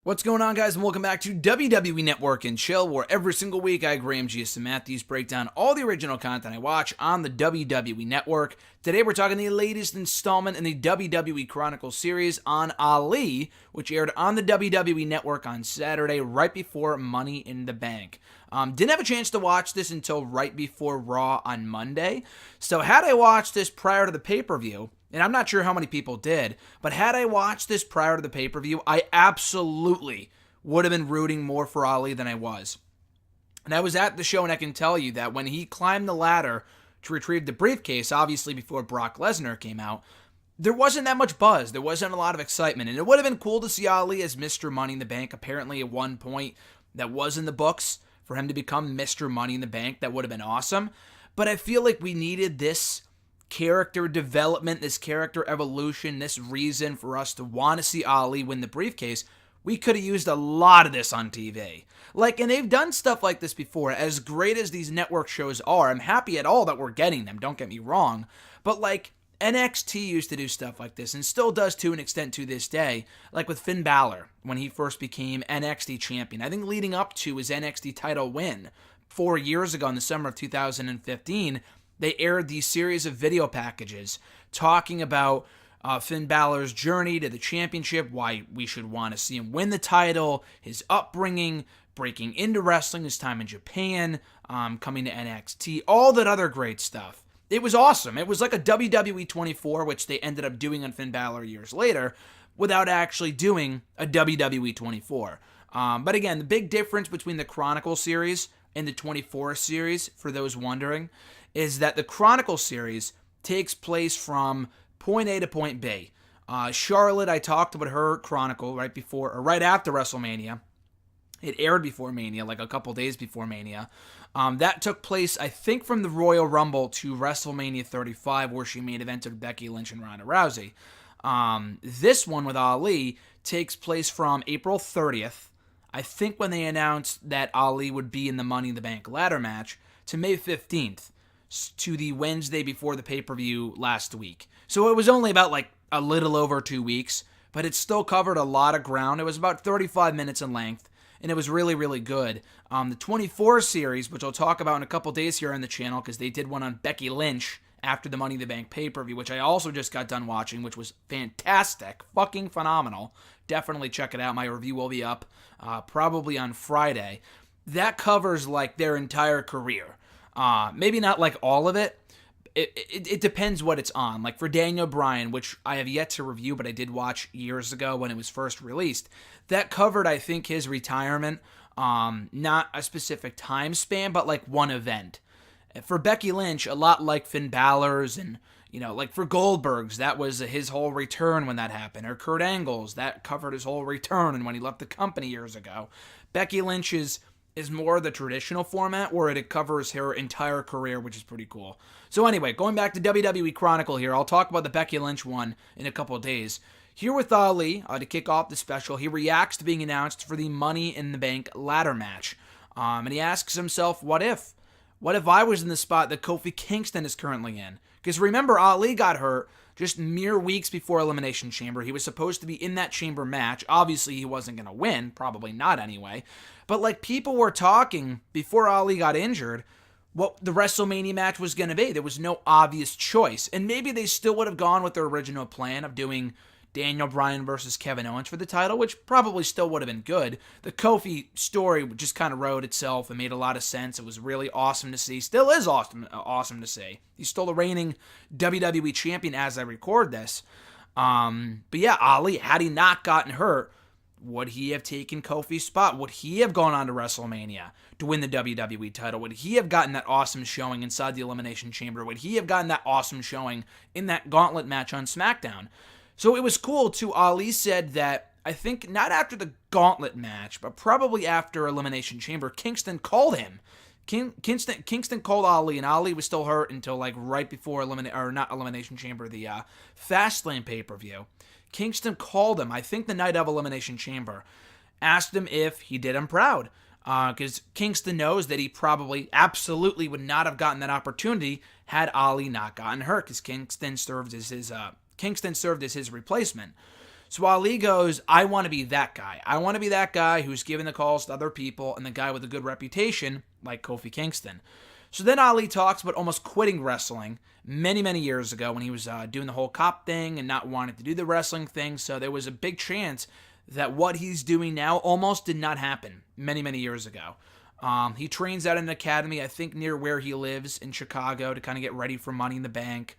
What's going on, guys, and welcome back to WWE Network and Chill, where every single week I, Graham G. and Matthews, break down all the original content I watch on the WWE Network. Today we're talking the latest installment in the WWE Chronicle Series on Ali, which aired on the WWE Network on Saturday, right before Money in the Bank. Didn't have a chance to watch this until right before Raw on Monday, so had I watched this prior to the pay-per-view, and I'm not sure how many people did, but had I watched this prior to the pay-per-view, I absolutely would have been rooting more for Ali than I was. And I was at the show, and I can tell you that when he climbed the ladder to retrieve the briefcase, obviously before Brock Lesnar came out, there wasn't that much buzz. There wasn't a lot of excitement. And it would have been cool to see Ali as Mr. Money in the Bank. Apparently, at one point, that was in the books for him to become Mr. Money in the Bank. That would have been awesome. But I feel like we needed this character development, this character evolution, this reason for us to want to see Ali win the briefcase. We could have used a lot of this on TV. And they've done stuff like this before. As great as these network shows are, I'm happy at all that we're getting them, don't get me wrong. But NXT used to do stuff like this, and still does to an extent to this day, like with Finn Balor, when he first became NXT champion. I think leading up to his NXT title win 4 years ago in the summer of 2015, they aired these series of video packages talking about Finn Balor's journey to the championship, why we should want to see him win the title, his upbringing, breaking into wrestling, his time in Japan, coming to NXT, all that other great stuff. It was awesome. It was like a WWE 24, which they ended up doing on Finn Balor years later, without actually doing a WWE 24. But again, the big difference between the Chronicle series and the 24 series, for those wondering, is that the Chronicle series takes place from point A to point B. Charlotte, I talked about her Chronicle right before or right after WrestleMania. It aired before Mania, like a couple days before Mania. That took place, I think, from the Royal Rumble to WrestleMania 35, where she main evented Becky Lynch and Ronda Rousey. This one with Ali takes place from April 30th, I think, when they announced that Ali would be in the Money in the Bank ladder match, to May 15th. To the Wednesday before the pay-per-view last week. So it was only about a little over 2 weeks, but it still covered a lot of ground. It was about 35 minutes in length, and it was really, really good. The 24 series, which I'll talk about in a couple days here on the channel, because they did one on Becky Lynch after the Money in the Bank pay-per-view, which I also just got done watching, which was fantastic, fucking phenomenal. Definitely check it out. My review will be up probably on Friday. That covers their entire career. Maybe not all of it. It depends what it's on. For Daniel Bryan, which I have yet to review, but I did watch years ago when it was first released, that covered, I think, his retirement. Not a specific time span, but one event. For Becky Lynch, a lot like Finn Balor's, and for Goldberg's, that was his whole return when that happened. Or Kurt Angle's, that covered his whole return and when he left the company years ago. Becky Lynch's is more the traditional format where it covers her entire career, which is pretty cool. So anyway, going back to WWE Chronicle here, I'll talk about the Becky Lynch one in a couple of days. Here with Ali, to kick off the special, he reacts to being announced for the Money in the Bank ladder match. And he asks himself, what if? What if I was in the spot that Kofi Kingston is currently in? Because remember, Ali got hurt just mere weeks before Elimination Chamber. He was supposed to be in that Chamber match. Obviously, he wasn't going to win. Probably not anyway. But people were talking before Ali got injured what the WrestleMania match was going to be. There was no obvious choice. And maybe they still would have gone with their original plan of doing Daniel Bryan versus Kevin Owens for the title, which probably still would have been good. The Kofi story just kind of wrote itself and made a lot of sense. It was really awesome to see. Still is awesome to see. He's still the reigning WWE champion as I record this. But yeah, Ali, had he not gotten hurt, would he have taken Kofi's spot? Would he have gone on to WrestleMania to win the WWE title? Would he have gotten that awesome showing inside the Elimination Chamber? Would he have gotten that awesome showing in that gauntlet match on SmackDown? So it was cool, too. Ali said that, I think, not after the gauntlet match, but probably after Elimination Chamber, Kingston called him. Kingston called Ali, and Ali was still hurt until right before Elimination Chamber, the Fastlane pay-per-view. Kingston called him, I think the night of Elimination Chamber, asked him if he did him proud. Because Kingston knows that he probably absolutely would not have gotten that opportunity had Ali not gotten hurt, because Kingston served as his replacement. So Ali goes, I want to be that guy. I want to be that guy who's giving the calls to other people and the guy with a good reputation like Kofi Kingston. So then Ali talks about almost quitting wrestling many, many years ago when he was doing the whole cop thing and not wanting to do the wrestling thing. So there was a big chance that what he's doing now almost did not happen many, many years ago. He trains at an academy, I think, near where he lives in Chicago to kind of get ready for Money in the Bank.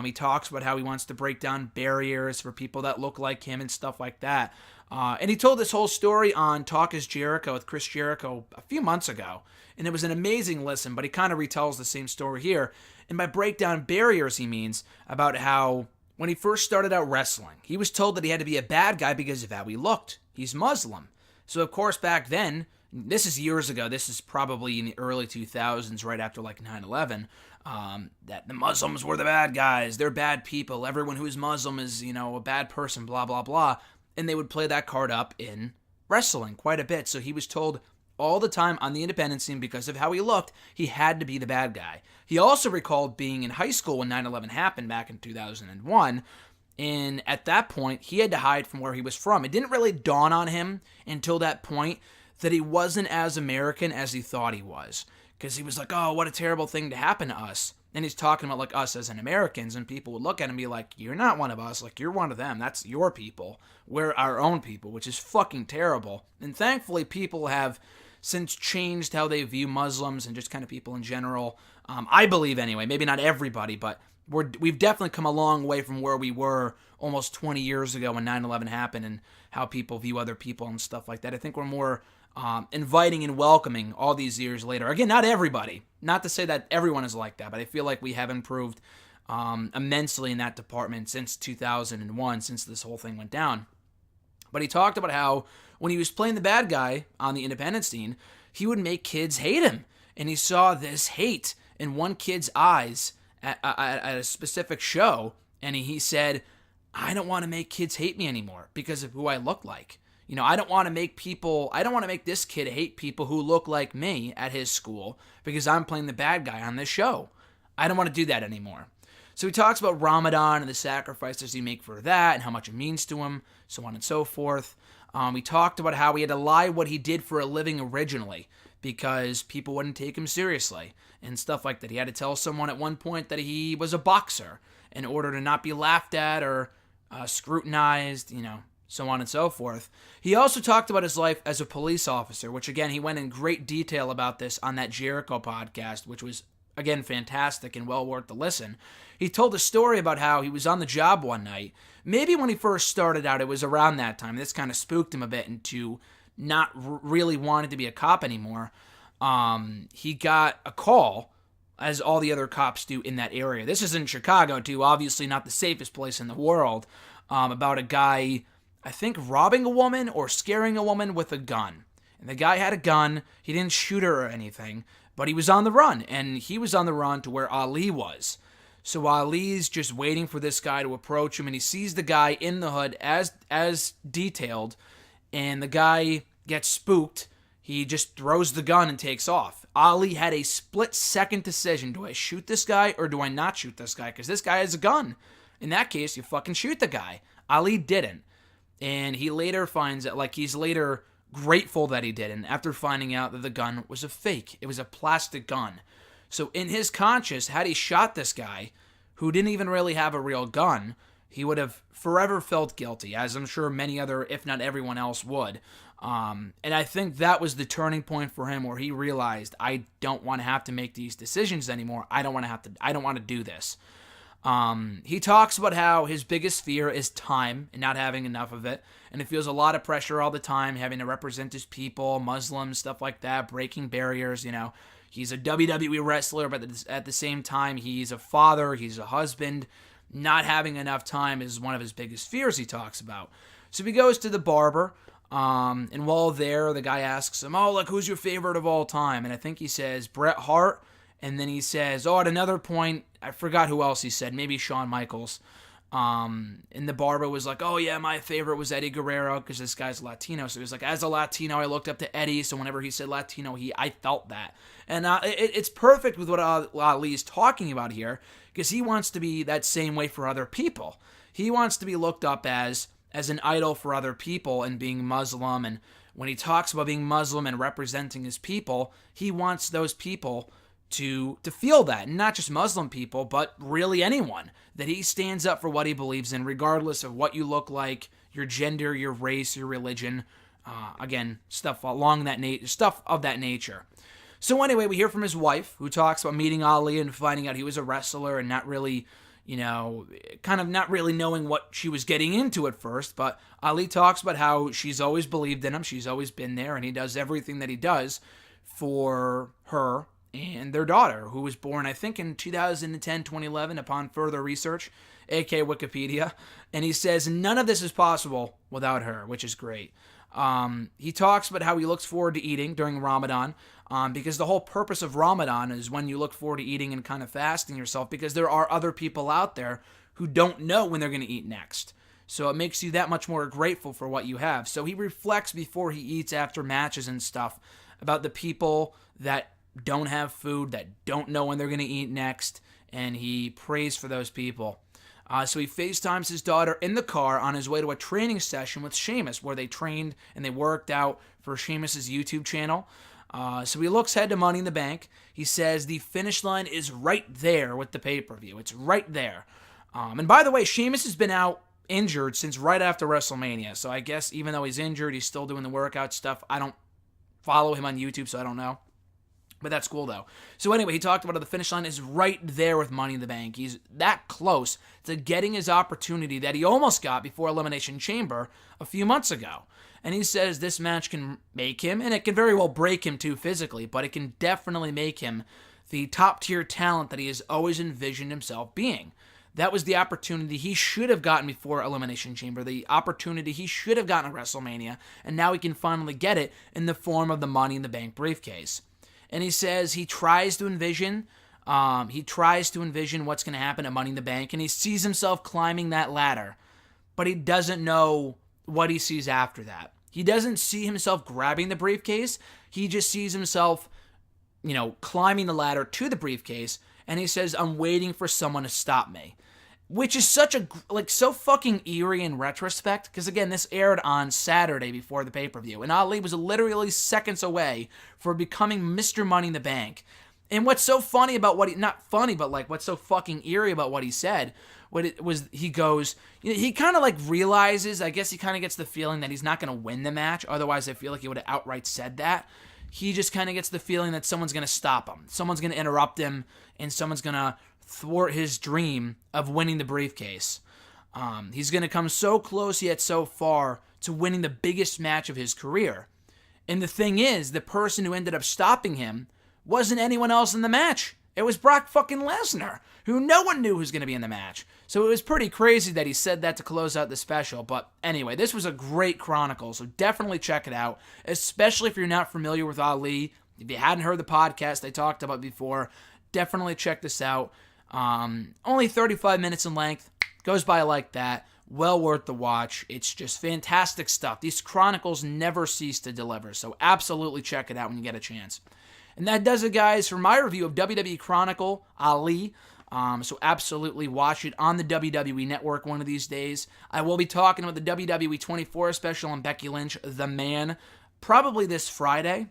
He talks about how he wants to break down barriers for people that look like him and stuff like that. And he told this whole story on Talk is Jericho with Chris Jericho a few months ago. And it was an amazing listen, but he kind of retells the same story here. And by break down barriers, he means about how when he first started out wrestling, he was told that he had to be a bad guy because of how he looked. He's Muslim. So, of course, back then, this is years ago, this is probably in the early 2000s, right after like 9/11, that the Muslims were the bad guys, they're bad people, everyone who is Muslim is, a bad person, blah, blah, blah. And they would play that card up in wrestling quite a bit. So he was told all the time on the independent scene because of how he looked, he had to be the bad guy. He also recalled being in high school when 9/11 happened back in 2001. And at that point, he had to hide from where he was from. It didn't really dawn on him until that point that he wasn't as American as he thought he was. Because he was like, oh, what a terrible thing to happen to us. And he's talking about like us as an Americans, and people would look at him and be like, you're not one of us, like you're one of them. That's your people. We're our own people, which is fucking terrible. And thankfully, people have since changed how they view Muslims and just kind of people in general. I believe anyway, maybe not everybody, but we've definitely come a long way from where we were almost 20 years ago when 9/11 happened and how people view other people and stuff like that. I think we're more inviting and welcoming all these years later. Again, not everybody. Not to say that everyone is like that, but I feel like we have improved immensely in that department since 2001, since this whole thing went down. But he talked about how when he was playing the bad guy on the independent scene, he would make kids hate him. And he saw this hate in one kid's eyes at a specific show, and he said, I don't want to make kids hate me anymore because of who I look like. I don't want to make this kid hate people who look like me at his school because I'm playing the bad guy on this show. I don't want to do that anymore. So he talks about Ramadan and the sacrifices he make for that and how much it means to him, so on and so forth. He talked about how he had to lie what he did for a living originally because people wouldn't take him seriously and stuff like that. He had to tell someone at one point that he was a boxer in order to not be laughed at or scrutinized, so on and so forth. He also talked about his life as a police officer, which again, he went in great detail about this on that Jericho podcast, which was, again, fantastic and well worth the listen. He told a story about how he was on the job one night. Maybe when he first started out, it was around that time. This kind of spooked him a bit into not really wanting to be a cop anymore. He got a call, as all the other cops do in that area. This is in Chicago, too, obviously not the safest place in the world, about a guy, I think, robbing a woman or scaring a woman with a gun. And the guy had a gun. He didn't shoot her or anything, but he was on the run, and he was on the run to where Ali was. So Ali's just waiting for this guy to approach him, and he sees the guy in the hood as detailed, and the guy gets spooked. He just throws the gun and takes off. Ali had a split-second decision. Do I shoot this guy or do I not shoot this guy? Because this guy has a gun. In that case, you fucking shoot the guy. Ali didn't. And he later finds out, he's later grateful that he didn't after finding out that the gun was a fake. It was a plastic gun. So in his conscience, had he shot this guy, who didn't even really have a real gun, he would have forever felt guilty, as I'm sure many other, if not everyone else, would. And I think that was the turning point for him, where he realized, I don't want to have to make these decisions anymore. I don't want to do this. He talks about how his biggest fear is time and not having enough of it, and he feels a lot of pressure all the time, having to represent his people, Muslims, stuff like that, breaking barriers. He's a WWE wrestler, but at the same time, he's a father, he's a husband. Not having enough time is one of his biggest fears he talks about. So he goes to the barber, and while there, the guy asks him, who's your favorite of all time? And I think he says Bret Hart, and then he says, at another point, I forgot who else he said, maybe Shawn Michaels. And the barber was like, my favorite was Eddie Guerrero, because this guy's Latino. So he was like, as a Latino, I looked up to Eddie, so whenever he said Latino, I felt that. And it's perfect with what Ali's talking about here, because he wants to be that same way for other people. He wants to be looked up as as an idol for other people and being Muslim. And when he talks about being Muslim and representing his people, he wants those people to feel that. And not just Muslim people, but really anyone. That he stands up for what he believes in, regardless of what you look like, your gender, your race, your religion. Again, stuff of that nature. So anyway, we hear from his wife, who talks about meeting Ali and finding out he was a wrestler and not really, kind of not really knowing what she was getting into at first. But Ali talks about how she's always believed in him, she's always been there, and he does everything that he does for her and their daughter, who was born, I think, in 2010, 2011, upon further research, aka Wikipedia. And he says none of this is possible without her, which is great. He talks about how he looks forward to eating during Ramadan, because the whole purpose of Ramadan is when you look forward to eating and kind of fasting yourself, because there are other people out there who don't know when they're going to eat next. So it makes you that much more grateful for what you have. So he reflects before he eats after matches and stuff about the people that don't have food, that don't know when they're going to eat next, and he prays for those people. So he FaceTimes his daughter in the car on his way to a training session with Seamus, where they trained and they worked out for Seamus' YouTube channel. So he looks ahead to Money in the Bank. He says the finish line is right there with the pay-per-view. It's right there. And by the way, Seamus has been out injured since right after WrestleMania. So I guess even though he's injured, he's still doing the workout stuff. I don't follow him on YouTube, so I don't know. But that's cool, though. So anyway, he talked about how the finish line is right there with Money in the Bank. He's that close to getting his opportunity that he almost got before Elimination Chamber a few months ago. And he says this match can make him, and it can very well break him too physically, but it can definitely make him the top-tier talent that he has always envisioned himself being. That was the opportunity he should have gotten before Elimination Chamber, the opportunity he should have gotten at WrestleMania, and now he can finally get it in the form of the Money in the Bank briefcase. And he says he tries to envision what's going to happen at Money in the Bank, and he sees himself climbing that ladder, but he doesn't know what he sees after that. He doesn't see himself grabbing the briefcase. He just sees himself, climbing the ladder to the briefcase, and he says, I'm waiting for someone to stop me. Which is so fucking eerie in retrospect, because again, this aired on Saturday before the pay-per-view, and Ali was literally seconds away from becoming Mr. Money in the Bank. And what's so funny about what's so fucking eerie about what he said, he goes, he kind of realizes, I guess he kind of gets the feeling that he's not going to win the match, otherwise I feel like he would have outright said that. He just kind of gets the feeling that someone's going to stop him, someone's going to interrupt him, and someone's going to thwart his dream of winning the briefcase. He's going to come so close yet so far to winning the biggest match of his career. And the thing is, the person who ended up stopping him wasn't anyone else in the match. It was Brock fucking Lesnar, who no one knew was going to be in the match. So it was pretty crazy that he said that to close out the special. But anyway, this was a great Chronicle, so definitely check it out, especially if you're not familiar with Ali. If you hadn't heard the podcast I talked about before, definitely check this out. Only 35 minutes in length. Goes by like that. Well worth the watch. It's just fantastic stuff. These Chronicles never cease to deliver, so absolutely check it out when you get a chance. And that does it, guys, for my review of WWE Chronicle Ali. So absolutely watch it on the WWE Network one of these days. I will be talking about the WWE 24 special on Becky Lynch, The Man, probably this Friday,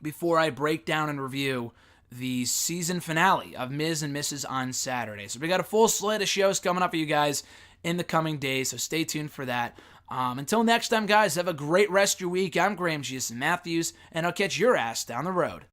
before I break down and review the season finale of Miz and Mrs. on Saturday. So we got a full slate of shows coming up for you guys in the coming days, so stay tuned for that. Until next time, guys, have a great rest of your week. I'm Graham G.S. Matthews, and I'll catch your ass down the road.